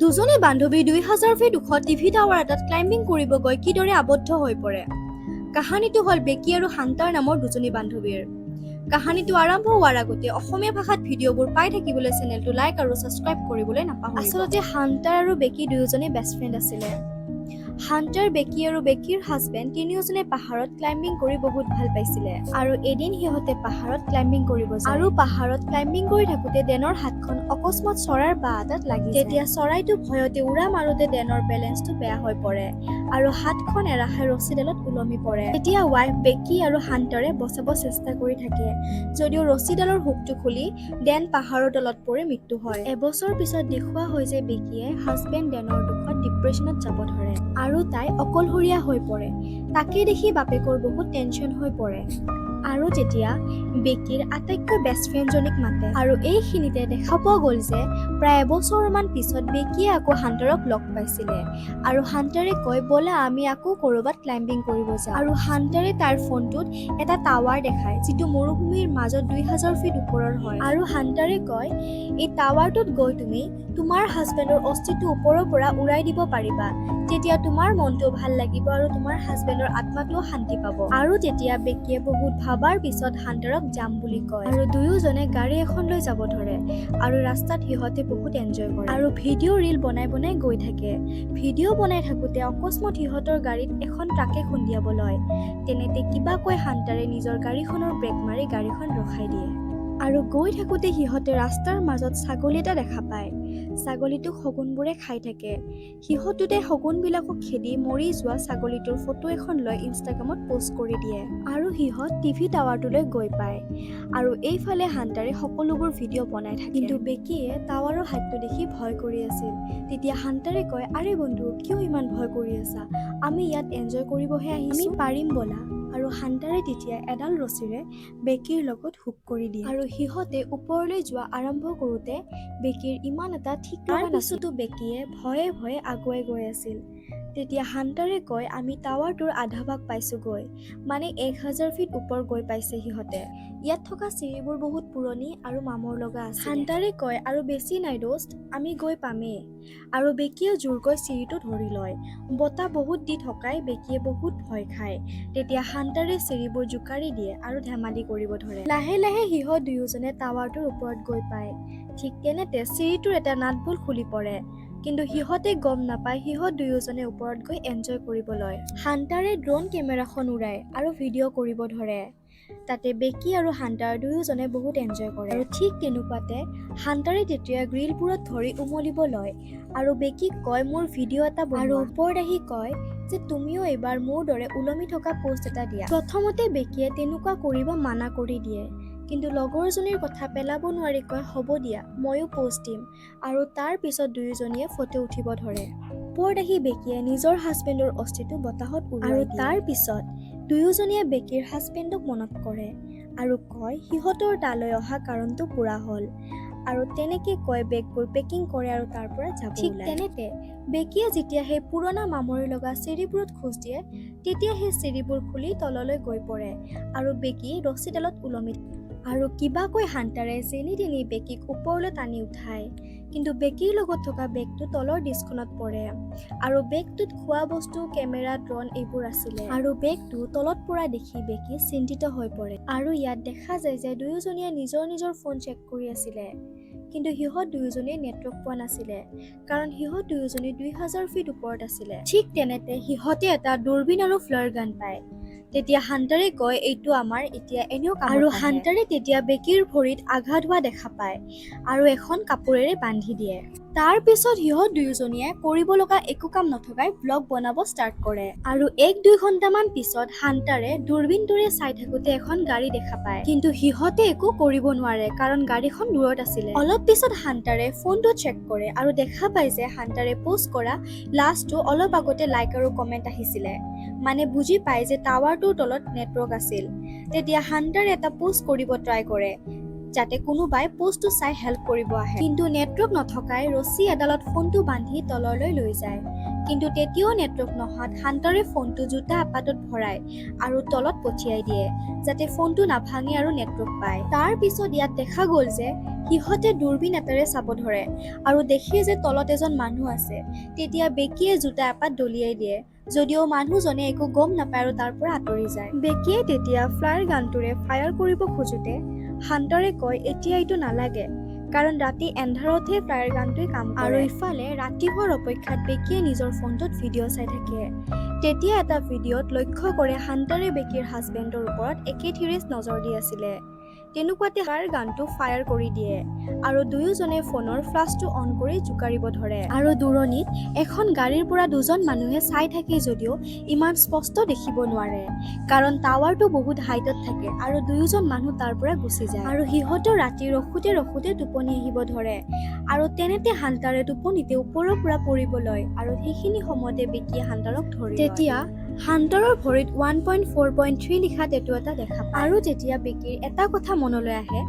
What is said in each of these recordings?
দুজনী বান্ধৱী ২০০০ ফিট ওখ টিভি টাৱাৰ এটাত ক্লাইম্বিং কৰিব গৈ কিদৰে আবদ্ধ হৈ পৰে। কাহিনীটো হ'ল বেকি আৰু হাণ্টাৰ নামৰ দুজনী বান্ধৱীৰ। কাহিনীটো আৰম্ভ হোৱাৰ আগতে অসমীয়া ভাষাত ভিডিঅ'বোৰ পাই থাকিবলৈ চেনেলটো লাইক আৰু ছাবস্ক্ৰাইব কৰিবলৈ নাপাহৰিব। আচলতে হাণ্টাৰ আৰু বেকি দুয়োজনে বেষ্ট ফ্ৰেণ্ড আছিলে। হাণ্টাৰ, বেকি আৰু বেকিৰ হাজবেণ্ড তিনিওজনে পাহাৰত ক্লাইম্বিং কৰি বহুত ভাল পাইছিলে আৰু এদিন সিহঁতে পাহাৰত ক্লাইম্বিং কৰিব যায় আৰু পাহাৰত ক্লাইম্বিং কৰি থাকোতে ডেনৰ হাতখন অকস্মাত চৰাইৰ বাঁহ এটাত লাগি যায়। তেতিয়া চৰাইটো ভয়তে উৰা মাৰোতে ডেনৰ বেলেঞ্চটো বেয়া হৈ পৰে আৰু হাতখন এৰাখাই ৰছীডালত ওলমি পৰে। তেতিয়া ৱাইফ বেকি আৰু হাণ্টাৰে বচাব চেষ্টা কৰি থাকে, যদিও ৰছীডালৰ হুকটো খুলি ডেন পাহাৰৰ তলত পৰি মৃত্যু হয়। এবছৰ পিছত দেখুওৱা হয় যে বেকিয়ে হাজবেণ্ড ডেনৰ দুখত ডিপ্ৰেছনত যাব ধৰে আৰু তাই অকলশৰীয়া হৈ পৰে। তাকে দেখি বাপেকৰ বহুত টেনচন হৈ পৰে আৰু তেতিয়া বেকিৰ আটাইতকৈ বেষ্ট ফ্ৰেণ্ডজনীক মাতে আৰু এইখিনিতে দেখা পোৱা গ'ল যে প্ৰায় এবছৰমান পিছত বেকিয়ে আকৌ হাণ্টাৰক লগ পাইছিলে আৰু হাণ্টাৰে কয় ব'লা আমি আকৌ ক'ৰবাত ক্লাইম্বিং কৰিব যাওঁ আৰু হাণ্টাৰে তাৰ ফোনটোত এটা টাৱাৰ দেখায় যিটো মৰুভূমিৰ মাজত ২০০০ ফিট ওপৰৰ হয় আৰু হাণ্টাৰে কয় এই টাৱাৰটোত গৈ তুমি তোমাৰ হাজবেণ্ডৰ অস্থিটো ওপৰৰ পৰা উৰাই দিব পাৰিবা, তেতিয়া তোমাৰ মনটো ভাল লাগিব আৰু তোমাৰ হাজবেণ্ডৰ আত্মাটোও শান্তি পাব। আৰু তেতিয়া বেকিয়ে বহুত ভাবাৰ পিছত হাণ্টাৰক যাম বুলি কয় আৰু দুয়োজনে গাড়ী এখন লৈ যাব ধৰে আৰু ৰাস্তাত সিহঁতে বহুত এনজয় কৰে আৰু ভিডিঅ' ৰিল বনাই বনাই গৈ থাকে। ভিডিঅ' বনাই থাকোতে অকস্মাত সিহঁতৰ গাড়ীত এখন ট্ৰাকে খুন্দিয়াব লয়। তেনেতে কিবা কৈ হাণ্টাৰে নিজৰ গাড়ীখনৰ ব্ৰেক মাৰি গাড়ীখন ৰখাই দিয়ে আৰু গৈ থাকোতে সিহঁতে ৰাস্তাৰ মাজত ছাগলী এটা দেখা পায়। ছাগলীটোক শগুনবোৰে খাই থাকে। সিহঁতোতে শগুনবিলাকক খেদি মৰি যোৱা ছাগলীটোৰ ফটো এখন লৈ ইনষ্টাগ্ৰামত পোষ্ট কৰি দিয়ে আৰু সিহঁত টিভি টাৱাৰটোলৈ গৈ পায় আৰু এইফালে হাণ্টাৰে সকলোবোৰ ভিডিঅ' বনাই থাকে। কিন্তু বেকিয়ে টাৱাৰৰ হাইটটো দেখি ভয় কৰি আছিল। তেতিয়া হাণ্টাৰে কয় আৰে বন্ধু কিয় ইমান ভয় কৰি আছা, আমি ইয়াত এনজয় কৰিবহে আহিছো, আমি পাৰিম ব'লা। আৰু হাণ্টাৰে তেতিয়া এডাল ৰছীৰে বেকিৰ লগত হুক কৰি দিয়ে আৰু সিহঁতে ওপৰলৈ যোৱা আৰম্ভ কৰোতে বেকিৰ ইমান এটা ঠিক লগা নাছিল। বেকিয়ে ভয়ে ভয়ে আগুৱাই গৈ আছিল। তেতিয়া হাণ্টাৰে কয় আমি টাৱাৰটোৰ আধা ভাগ পাইছোগৈ, মানে ১০০০ ফিট ওপৰ গৈ পাইছে সিহঁতে। ইয়াত থকা চিৰিবোৰ বহুত পুৰণি আৰু মামৰ লগা আছে। হাণ্টাৰে কয় আৰু বেছি নাই দোস্ত, আমি গৈ পামেই। আৰু বেকিয়ে জোৰকৈ চিৰিটো ধৰি লয়। বতাহ বহুত দি থকাই বেকিয়ে বহুত ভয় খায়। তেতিয়া হাণ্টাৰে চিৰিবোৰ জোকাৰি দিয়ে আৰু ধেমালি কৰিব ধৰে। লাহে লাহে সিহঁত দুয়োজনে টাৱাৰটোৰ ওপৰত গৈ পায়। ঠিক তেনেতে চিৰিটোৰ এটা নাটবল্ট খুলি পৰে, কিন্তু সিহঁতে গম নাপায় সিহঁত দুয়োজনে ওপৰত গৈ এনজয় কৰিব লয়। হাণ্টাৰে ড্ৰোন কেমেৰাখন উৰাই আৰু ভিডিঅ' কৰিব ধৰে। তাতে বেকি আৰু হাণ্টাৰ দুয়োজনে বহুত এনজয় কৰে আৰু ঠিক তেনেকুৱাতে হাণ্টাৰে তেতিয়া গ্ৰিলবোৰত ধৰি উমলিব লয় আৰু বেকিক কয় মোৰ ভিডিঅ' এটা বনোৱা আৰু ওপৰত আহি কয় যে তুমিও এইবাৰ মোৰ দৰে ওলমি থকা পোষ্ট এটা দিয়া। প্ৰথমতে বেকিয়ে তেনেকুৱা কৰিব মানা কৰি দিয়ে, কিন্তু লগৰজনীৰ কথা পেলাব নোৱাৰি কয় হ'ব দিয়া ময়ো পোষ্ট দিম আৰু তাৰ পিছত দুয়োজনীয়ে ফটো উঠিব ধৰে। ওপৰত আহি বেকিয়ে নিজৰ হাজবেণ্ডৰ অস্থিটো বতাহত উৰুৱাই দিয়ে আৰু তাৰ পিছত দুয়োজনীয়ে বেকিৰ হাজবেণ্ডক মনত কৰে আৰু কয় সিহঁতৰ তালৈ অহা কাৰণটো পুৰা হ'ল আৰু তেনেকে কয় বেগবোৰ পেকিং কৰে আৰু তাৰ পৰা যাব ওলায়। ঠিক তেনেতে বেকিয়ে যেতিয়া সেই পুৰণা মামৰি লগা চিৰিবোৰত খোজ দিয়ে তেতিয়া সেই চিৰিবোৰ খুলি তললৈ গৈ পৰে আৰু বেকি ৰছীডালত ওলমি থাকে আৰু কিবাকৈ হাণ্টাৰে যেনি তেনি বেকিক ওপৰলৈ টানি উঠায়। কিন্তু বেকিৰ লগত থকা বেগটো তলৰ ডিস্কখনত পৰে আৰু বেগটোত খোৱা বস্তু, কেমেৰা, ড্ৰোন এইবোৰ আছিলে আৰু বেগটো তলত পৰা দেখি বেকি চিন্তিত হৈ পৰে আৰু ইয়াত দেখা যায় যে দুয়োজনীয়ে নিজৰ নিজৰ ফোন চেক কৰি আছিলে। কিন্তু সিহঁত দুয়োজনীয়ে নেটৱৰ্ক পোৱা নাছিলে কাৰণ সিহঁত দুয়োজনী ২০০০ ফিট ওপৰত আছিলে। ঠিক তেনেতে সিহঁতে এটা দূৰবীন আৰু ফ্লাৰ গান পায়। তেতিয়া হাণ্টাৰে কয় এইটো আমাৰ এতিয়া এনেও কামত আৰু হাণ্টাৰে তেতিয়া বেকিৰ ভৰিত আঘাত হোৱা দেখা পায় আৰু এখন কাপোৰেৰে বান্ধি দিয়ে। তাৰ পিছত সিহঁত দুয়োজনীয়ে কৰিব লগা একো কাম নথকাই ব্লগ বনাব ষ্টাৰ্ট কৰে আৰু ১-২ ঘণ্টামান পিছত হাণ্টাৰে দূৰবীনটোৰে চাই থাকোতে এখন গাড়ী দেখা পায়, কিন্তু সিহঁতে একো কৰিব নোৱাৰে কাৰণ গাড়ীখন দূৰত আছিলে। অলপ পিছত হাণ্টাৰে ফোনটো চেক কৰে আৰু দেখা পায় যে হাণ্টাৰে পোষ্ট কৰা লাষ্টটো অলপ আগতে লাইক আৰু কমেণ্ট আহিছিলে, মানে বুজি পায় যে টাৱাৰটোৰ তলত নেটৱৰ্ক আছিল। তেতিয়া হাণ্টাৰে এটা পোষ্ট কৰিব ট্ৰাই কৰে যাতে কোনোবাই পোষ্টটো চাই হেল্প কৰিব আহে, কিন্তু নেটৱৰ্ক নথকাই ৰছী এডালত ফোনটো বান্ধি তললৈ লৈ যায়। কিন্তু তেতিয়াও নেটৱৰ্ক নহাত হাণ্টাৰে ফোনটো জোতা এপাতত ভৰাই আৰু তলত পঠিয়াই দিয়ে যাতে ফোনটো নাভাঙে আৰু নেটৱৰ্ক পায়। তাৰ পিছত ইয়াত দেখা গ'ল যে সিহঁতে দূৰবীণ এটাৰে চাব ধৰে আৰু দেখে যে তলত এজন মানুহ আছে। তেতিয়া বেকিয়ে জোতা এপাত দলিয়াই দিয়ে যদিও মানুহজনে একো গম নাপায় আৰু তাৰ পৰা আঁতৰি যায়। বেকিয়ে তেতিয়া ফ্লায়াৰ গানটোৰে ফায়াৰ কৰিব খোজোতে হাণ্টাৰে কয় এতিয়া এইটো নালাগে কাৰণ ৰাতি এন্ধাৰতহে ফ্লায়াৰ গানটোৱে কাম কৰে। আৰু ইফালে ৰাতি হোৱাৰ অপেক্ষাত বেকিয়ে নিজৰ ফোনটোত ভিডিঅ' চাই থাকে। তেতিয়া এটা ভিডিঅ'ত লক্ষ্য কৰে হাণ্টাৰে বেকিৰ হাজবেণ্ডৰ ওপৰত একেথিৰে নজৰ দি আছিলে। তেনেকুৱাতে ফ্লায়াৰ গানটো ফায়াৰ কৰি দিয়ে আৰু দুয়োজনে ফোনৰ ফ্লাছটো অন কৰি জোকাৰিব ধৰে। আৰু দূৰণিত এখন গাড়ীৰ পৰা দুজন মানুহে চাই থাকে যদিও ইমান স্পষ্ট দেখিব নোৱাৰে কাৰণ টাৱাৰটো বহুত হাইটত থাকে আৰু দুয়োজন মানুহ তাৰ পৰা গুচি যায়। আৰু সিহঁতৰ ৰাতি ৰখোতে টোপনি আহিব ধৰে আৰু তেনেতে হাণ্টাৰে টোপনিতে ওপৰৰ পৰা পৰিব লয় আৰু সেইখিনি সময়তে বেকিয়ে হাণ্টাৰক ধৰি তেতিয়া হাণ্টাৰৰ ভৰিত 1.4.3 লিখা টেটু এটা দেখা পায়। আৰু তেতিয়া বেকিৰ এটা কথা মনলৈ আহে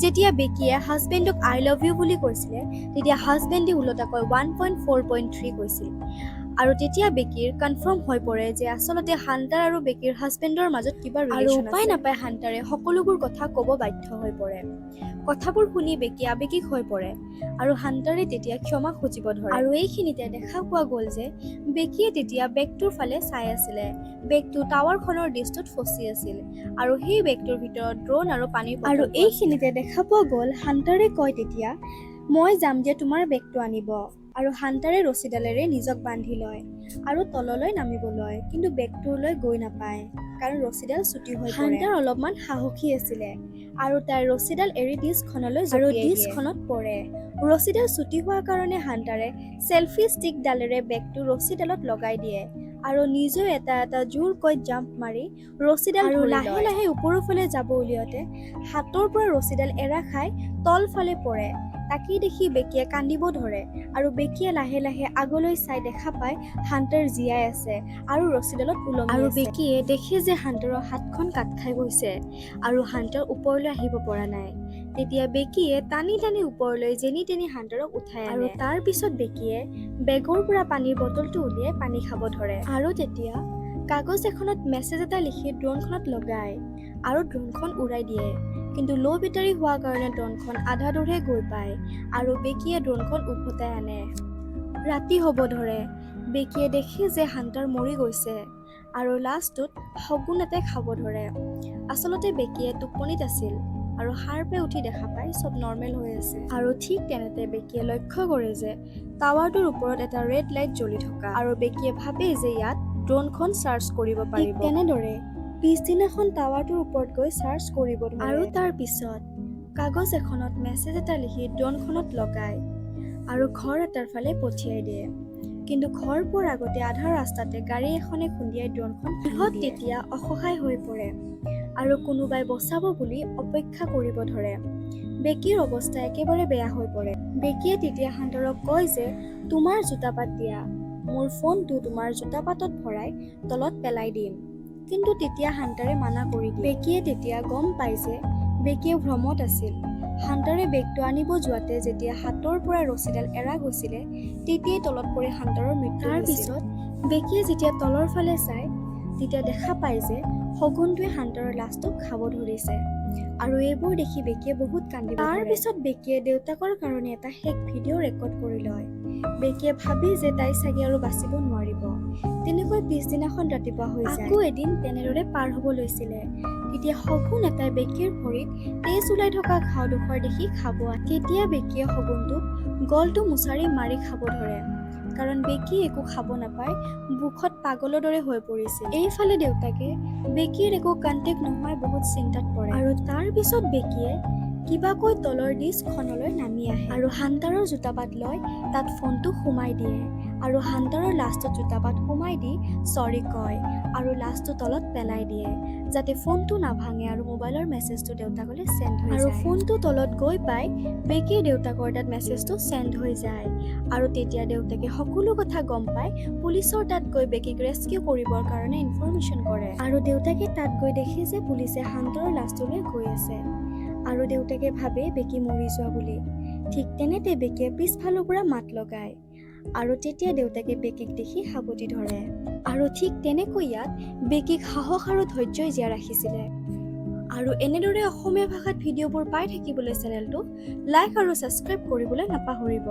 যেতিয়া বেকিয়ে হাজবেণ্ডক আই লাভ ইউ বুলি কৈছিলে তেতিয়া হাজবেণ্ডে ওলোটাকৈ 1.4.3 কৈছিল। আৰু তেতিয়া বেকিৰ কনফাৰ্ম হৈ পৰে যে আচলতে হাণ্টাৰ আৰু বেকিৰ হাজবেণ্ডৰ মাজত কিবা ৰিলেশ্যন আছে। আৰু উপায় নাপায় হাণ্টাৰে সকলোবোৰ কথা ক'ব বাধ্য হৈ পৰে। কথাবোৰ শুনি বেকি আৱেগিক হৈ পৰে আৰু হাণ্টাৰে তেতিয়া ক্ষমা খুজিব ধৰে। আৰু এইখিনিতে দেখা পোৱা গ'ল যে বেকিয়ে তেতিয়া বেগটোৰ ফালে চাই আছিলে। বেগটো টাৱাৰখনৰ ডিছটোত ফচি আছিল আৰু সেই বেগটোৰ ভিতৰত ড্ৰোন আৰু পানীৰ বটল। আৰু এইখিনিতে দেখা পোৱা গ'ল হাণ্টাৰে কয় তেতিয়া মই যাম যে তোমাৰ বেগটো আনিব। আৰু হাণ্টাৰে ৰছীডালেৰে নিজক বান্ধি লয় আৰু তললৈ নামিব লয় কিন্তু বেগটোলৈ গৈ নাপায় কাৰণ ৰছীডাল ছুটি হৈ পৰে। হাণ্টাৰ অলপমান সাহসী আছিলে আৰু তাই ৰছীডাল এৰি ডিছখনলৈ আৰু ডিছখনত পৰে। ৰছীডাল ছুটি হোৱাৰ কাৰণে হাণ্টাৰে চেলফি ষ্টিকডালেৰে বেগটো ৰছীডালত লগাই দিয়ে আৰু নিজেও এটা জোৰকৈ জাম্প মাৰি ৰছীডাল আৰু লাহে লাহে ওপৰৰ ফালে যাব উলিয়াওতে হাতৰ পৰা ৰছীডাল এৰা খাই তলফালে পৰে। তাকে দেখি বেকিয়ে কান্দিব ধৰে আৰু বেকিয়ে লাহে লাহে আগলৈ চাই দেখা পায় হাণ্টাৰ জীয়াই আছে আৰু ৰছীডালত ওলমি আছে। আৰু বেকিয়ে দেখে যে হাণ্টাৰৰ হাতখন কাট খাই গৈছে আৰু হাণ্টাৰ ওপৰলৈ আহিব পৰা নাই। তেতিয়া বেকিয়ে টানি টানি ওপৰলৈ যেনি তেনি হাণ্টাৰক উঠাই আনে। আৰু তাৰ পিছত বেকিয়ে বেগৰ পৰা পানীৰ বটলটো উলিয়াই পানী খাব ধৰে। আৰু তেতিয়া কাগজ এখনত মেছেজ এটা লিখি ড্ৰোনখনত লগায় আৰু ড্ৰোনখন উৰাই দিয়ে। কিন্তু ল' বেটাৰী হোৱাৰ কাৰণে ড্ৰোনখন আধা দূৰহে গৈ পায় আৰু বেকিয়ে ড্ৰোনখন উভতাই আনে। ৰাতি হ'ব ধৰে। বেকিয়ে দেখে যে হাণ্টাৰ মৰি গৈছে আৰু লাষ্টত শগুন এটাই খাব ধৰে। আচলতে বেকিয়ে টোপনিত আছিল আৰু সাৰ পাই উঠি দেখা পায় চব নৰ্মেল হৈ আছে। আৰু ঠিক তেনেতে বেকিয়ে লক্ষ্য কৰে যে টাৱাৰটোৰ ওপৰত এটা ৰেড লাইট জ্বলি থকা আৰু বেকিয়ে ভাবে যে ইয়াত ড্ৰোনখন চাৰ্জ কৰিব পাৰিব। তেনেদৰে পিছদিনাখন টাৱাৰটোৰ ওপৰত গৈ চাৰ্জ কৰিব ধৰে আৰু তাৰ পিছত কাগজ এখনত মেছেজ এটা লিখি ড্ৰোনখনত লগায় আৰু ঘৰ এটাৰ ফালে পঠিয়াই দিয়ে। কিন্তু ঘৰ পোৱাৰ আগতে আধা ৰাস্তাতে গাড়ী এখনে খুন্দিয়াই ড্ৰোনখন সিহঁত তেতিয়া অসহায় হৈ পৰে আৰু কোনোবাই বচাব বুলি অপেক্ষা কৰিব ধৰে। বেকিৰ অৱস্থা একেবাৰে বেয়া হৈ পৰে। বেকিয়ে তেতিয়া হাণ্টাৰক কয় যে তোমাৰ জোতাপাত দিয়া, মোৰ ফোনটো তোমাৰ জোতাপাতত ভৰাই তলত পেলাই দিম। কিন্তু তেতিয়া হাণ্টাৰে মানা কৰি দিয়ে। বেকিয়ে তেতিয়া গম পাই যে বেকিয়ে ভ্ৰমত আছিল। হাণ্টাৰে বেগটো আনিব যোৱাতে যেতিয়া হাতৰ পৰা ৰছীডাল এৰা গৈছিলে তেতিয়াই তলত পৰি হাণ্টাৰৰ মৃত্যু হৈছিল। তাৰ পিছত বেকিয়ে যেতিয়া তলৰ ফালে চায় তেতিয়া দেখা পায় যে শগুনটোৱে হাণ্টাৰৰ লাষ্টক খাব ধৰিছে আৰু এইবোৰ দেখি বেকিয়ে বহুত কান্দিব ধৰে। তাৰ পিছত বেকিয়ে দেউতাকৰ কাৰণে এটা শেষ ভিডিঅ' ৰেকৰ্ড কৰি লয়। বেকিয়ে ভাবি যে তাই চাগে আৰু বাচিব নোৱাৰিব। তেনেকৈ পিছদিনাখন ৰাতিপুৱা হৈ যায়। আকৌ এদিন তেনেদৰে পাৰ হ'ব লৈছিলে। তেতিয়া শগুন এটাই বেকিৰ ভৰিত তেজ ওলাই থকা ঘাঁওডোখৰ দেখি খাব আহে। তেতিয়া বেকিয়ে শগুনটোক গলটো মোচাৰি মাৰি খাব ধৰে কাৰণ বেকিয়ে একো খাব নাপায় ভোকত পাগলৰ দৰে হৈ পৰিছিল। এইফালে দেউতাকে বেকিৰ একো কণ্টেক্ট নোহোৱাই বহুত চিন্তাত পৰে আৰু তাৰ পিছত বেকিয়ে কিবাকৈ তলৰ ডিছখনলৈ নামি আহে আৰু হাণ্টাৰৰ জোতাপাত লৈ তাত ফোনটো সোমাই দিয়ে আৰু হাণ্টাৰৰ লাষ্টত জোতাপাত সোমাই দি চৰি কয় আৰু লাষ্টটো তলত পেলাই দিয়ে যাতে ফোনটো নাভাঙে আৰু মোবাইলৰ মেছেজটো দেউতাকলৈ চেণ্ড হৈ যায়। আৰু ফোনটো তলত গৈ পাই বেকিয়ে দেউতাকৰ তাত মেছেজটো চেণ্ড হৈ যায় আৰু তেতিয়া দেউতাকে সকলো কথা গম পাই পুলিচৰ তাত গৈ বেকিক ৰেস্কিউ কৰিবৰ কাৰণে ইনফৰমেশ্যন কৰে আৰু দেউতাকে তাত গৈ দেখে যে পুলিচে হাণ্টাৰৰ লাষ্টলৈ গৈ আছে আৰু দেউতাকে ভাবে বেকি মৰি যোৱা বুলি। ঠিক তেনেতে বেকিয়ে পিছফালৰ পৰা মাত লগায় আৰু তেতিয়া দেউতাকে বেকীক দেখি সাৱটি ধৰে। আৰু ঠিক তেনেকৈ ইয়াত বেকীক সাহস আৰু ধৈৰ্যই জীয়াই ৰাখিছিলে। আৰু এনেদৰে অসমীয়া ভাষাত ভিডিঅ'বোৰ পাই থাকিবলৈ চেনেলটো লাইক আৰু ছাবস্ক্ৰাইব কৰিবলৈ নাপাহৰিব।